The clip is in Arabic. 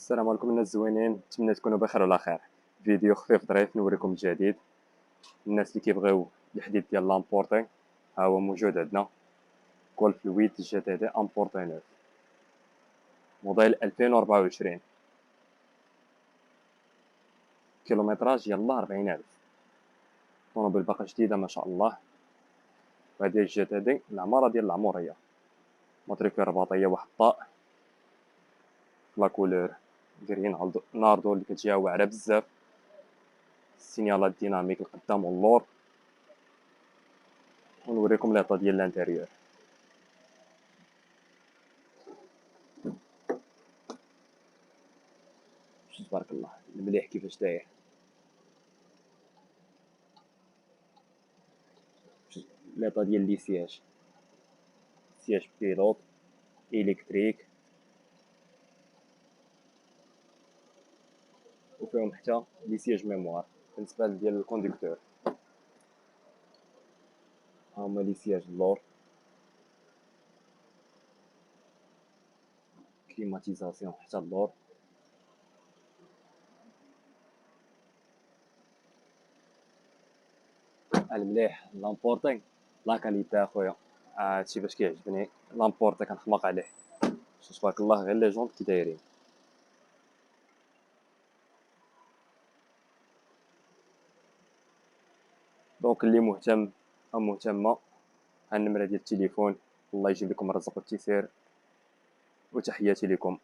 السلام عليكم الناس الزوينين، نتمنى تكونوا بخير وعلى خير. فيديو خفيف ظريف نوريكم الجديد. الناس اللي كيبغيو الحديد ديال لامبورتي ها هو موجود عندنا. كولف الويت جي تي دي امبورتي نوف موديل 2024، كيلومتراج يلا 40,000. طوموبيل باقا جديده ما شاء الله. وهذه الجي تي دي العماره ديال العموريه، ماتريكول رباطيه واحد الطاء لا كولور غرين ناردو اللي كتجيها واعره بزاف. السينيالات ديناميك القدام واللور. ونوريكم ليطا ديال الانتيريور. تبارك الله المليح كيفاش داير. ليطا ديال لي سياج بيلوط الكتريك، وفيهم حتى لي سياج ميموار. بالنسبه ديال الكونديكتور هما لي سياج اللور، كليماتيزاسيون حتى اللور. المليح لامبورتي لا كاليتي اخويا. هادشي باش كيعجبني لامبورتي كنخماق عليه. تبارك الله غير لي جونط كي دايرين. دونك اللي مهتم او مهتمه، ها النمره ديال التليفون. الله يجيب لكم الرزق والتيسير، وتحياتي لكم.